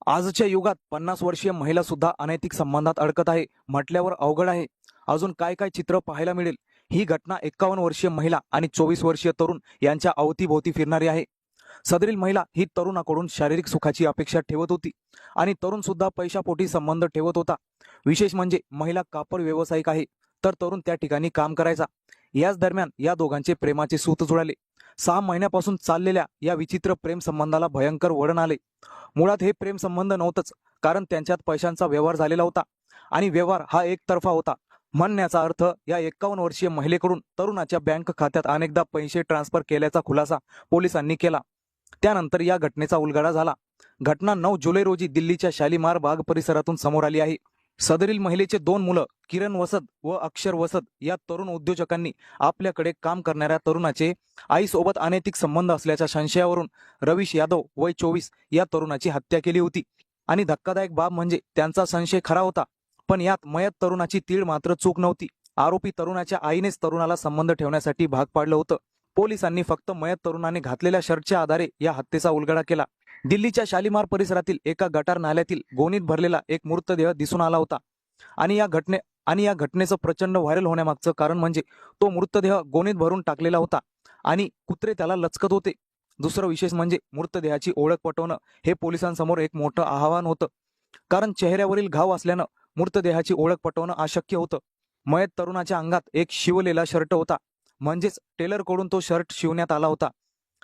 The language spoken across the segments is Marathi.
आजच्या युगात 50 वर्षीय महिला सुद्धा अनैतिक संबंधात अडकत आहे म्हटल्यावर अवघड आहे. अजून काय काय चित्र पाहायला मिळेल. ही घटना 51 वर्षीय महिला आणि 24 वर्षीय तरुण यांच्या अवतीभोवती फिरणारी आहे. सदरील महिला ही तरुणाकडून शारीरिक सुखाची अपेक्षा ठेवत होती आणि तरुण सुद्धा पैशापोटी संबंध ठेवत होता. विशेष म्हणजे महिला कापड व्यावसायिक आहे, तर तरुण त्या ठिकाणी काम करायचा. याच दरम्यान या दोघांचे प्रेमाचे सूत जुळाले. 6 महिन्यापासून चाललेल्या या विचित्र प्रेम संबंधाला भयंकर वळण आले. मुळात हे प्रेम संबंध नव्हतंच, कारण त्यांच्यात पैशांचा व्यवहार झालेला होता आणि व्यवहार हा एकतर्फा होता. म्हणण्याचा अर्थ या 51 वर्षीय महिलेकडून तरुणाच्या बँक खात्यात अनेकदा पैसे ट्रान्सफर केल्याचा खुलासा पोलिसांनी केला. त्यानंतर या घटनेचा उलगडा झाला. घटना 9 जुलै रोजी दिल्लीच्या शालीमार बाग परिसरातून समोर आली आहे. सदरील महिलेचे 2 मुलं किरण वसद व अक्षर वसद या तरुण उद्योजकांनी आपल्याकडे काम करणाऱ्या तरुणाचे आईसोबत अनैतिक संबंध असल्याच्या संशयावरून रवीश यादव वय 24 या तरुणाची हत्या केली होती. आणि धक्कादायक बाब म्हणजे त्यांचा संशय खरा होता, पण यात मयत तरुणाची तीळ मात्र चूक नव्हती. आरोपी तरुणाच्या आईनेच तरुणाला संबंध ठेवण्यासाठी भाग पाडलं होतं. पोलिसांनी फक्त मयत तरुणाने घातलेल्या शर्टच्या आधारे या हत्येचा उलगडा केला. दिल्लीच्या शालीमार परिसरातील एका गटार नाल्यातील गोणीत भरलेला एक मृतदेह दिसून आला होता. आणि या घटनेचं प्रचंड व्हायरल होण्यामागचं कारण म्हणजे तो मृतदेह गोणीत भरून टाकलेला होता आणि कुत्रे त्याला लचकत होते. दुसरं विशेष म्हणजे मृतदेहाची ओळख पटवणं हे पोलिसांसमोर एक मोठं आव्हान होतं, कारण चेहऱ्यावरील घाव असल्यानं मृतदेहाची ओळख पटवणं अशक्य होतं. मयत तरुणाच्या अंगात एक शिवलेला शर्ट होता, म्हणजेच टेलरकडून तो शर्ट शिवण्यात आला होता.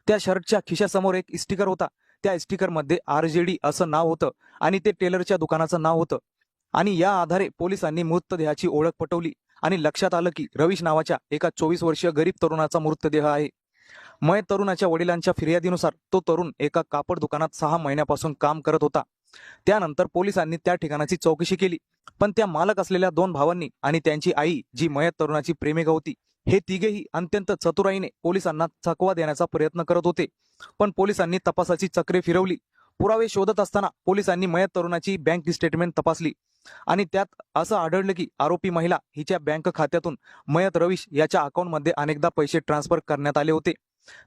त्या शर्टच्या खिशासमोर एक स्टिकर होता. त्या स्टिकरमध्ये RJD असं नाव होतं आणि ते टेलरच्या दुकानाचं नाव होतं. आणि या आधारे पोलिसांनी मृतदेहाची ओळख पटवली आणि लक्षात आलं की रवीश नावाच्या एका 24 वर्षीय गरीब तरुणाचा मृतदेह आहे. मयत तरुणाच्या वडिलांच्या फिर्यादीनुसार तो तरुण एका कापड दुकानात 6 महिन्यापासून काम करत होता. त्यानंतर पोलिसांनी त्या ठिकाणाची चौकशी केली, पण त्या मालक असलेल्या 2 भावांनी आणि त्यांची आई जी मयत तरुणाची प्रेमिका होती, हे तिघेही अत्यंत चतुराईने पोलिसांना चकवा देण्याचा प्रयत्न करत होते. पण पोलिसांनी तपासाची चक्रे फिरवली. पुरावे शोधत असताना पोलिसांनी मयत तरुणाची बँक स्टेटमेंट तपासली आणि त्यात असं आढळलं की आरोपी महिला हिच्या बँक खात्यातून मयत रवीश याच्या अकाउंटमध्ये अनेकदा पैसे ट्रान्सफर करण्यात आले होते.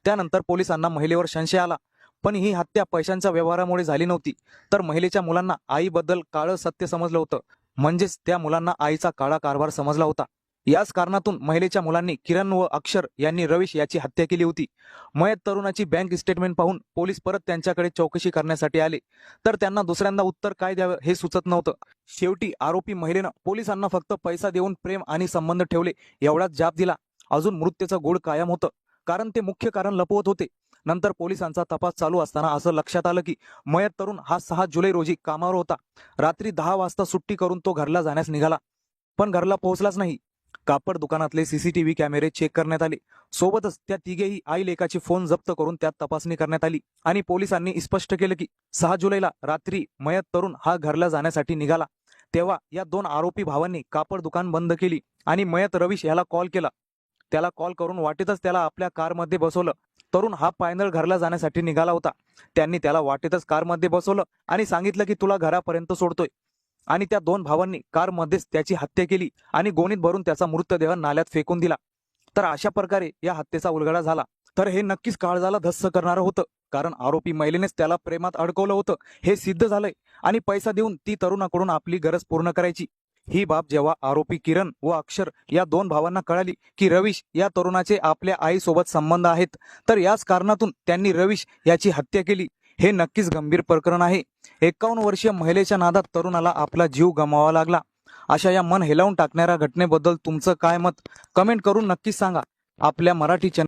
त्यानंतर पोलिसांना महिलेवर संशय आला, पण ही हत्या पैशांच्या व्यवहारामुळे झाली नव्हती, तर महिलेच्या मुलांना आईबद्दल काळं सत्य समजलं होतं. म्हणजेच त्या मुलांना आईचा काळा कारभार समजला होता. याच कारणातून महिलेच्या मुलांनी किरण व अक्षर यांनी रवीश याची हत्या केली होती. मयत तरुणाची बँक स्टेटमेंट पाहून पोलीस परत त्यांच्याकडे चौकशी करण्यासाठी आले, तर त्यांना दुसऱ्यांदा उत्तर काय द्यावं हे सुचत नव्हतं. शेवटी आरोपी महिलेनं पोलिसांना फक्त पैसा देऊन प्रेम आणि संबंध ठेवले एवढाच जाब दिला. अजून मृत्यूचं गूढ कायम होतं, कारण ते मुख्य कारण लपवत होते. नंतर पोलिसांचा तपास चालू असताना असं लक्षात आलं की मयत तरुण हा 6 जुलै रोजी कामावर होता. रात्री 10 वाजता सुट्टी करून तो घरला जाण्यास निघाला, पण घरला पोहोचलाच नाही. कापड दुकानातले CCTV कॅमेरे चेक करण्यात आले. सोबतच त्या तिघेही आई लेकाचे फोन जप्त करून त्यात तपासणी करण्यात आली आणि पोलिसांनी स्पष्ट केलं की 6 जुलैला रात्री मयत तरुण हा घरला जाण्यासाठी निघाला. तेव्हा या 2 आरोपी भावांनी कापड दुकान बंद केली आणि मयत रवीश याला कॉल केला. त्याला कॉल करून वाटेतच त्याला आपल्या कारमध्ये बसवलं. तरुण हा पायदळ घरला जाण्यासाठी निघाला होता. त्यांनी त्याला वाटेतच कारमध्ये बसवलं आणि सांगितलं की तुला घरापर्यंत सोडतोय. आणि त्या 2 भावांनी कारमध्येच त्याची हत्या केली आणि गोणीत भरून त्याचा मृतदेह नाल्यात फेकून दिला. तर अशा प्रकारे या हत्येचा उलगडा झाला. तर हे नक्कीच काळजाला धस्स करणारं होतं, कारण आरोपी महिलेनेच त्याला प्रेमात अडकवलं होतं हे सिद्ध झालंय आणि पैसा देऊन ती तरुणाकडून आपली गरज पूर्ण करायची. ही बाब जेव्हा आरोपी किरण व अक्षर या 2 भावांना कळाली की रवीश या तरुणाचे आपल्या आईसोबत संबंध आहेत, तर याच कारणातून त्यांनी रवीश याची हत्या केली. हे नक्कीच गंभीर प्रकरण आहे. 51 वर्षीय महिलेच्या नादात तरुणाला आपला जीव गमावावा लागला. अशा या मन हेलावून टाकणाऱ्या घटनेबद्दल तुमचं काय मत कमेंट करून नक्कीच सांगा. आपल्या मराठी चॅनल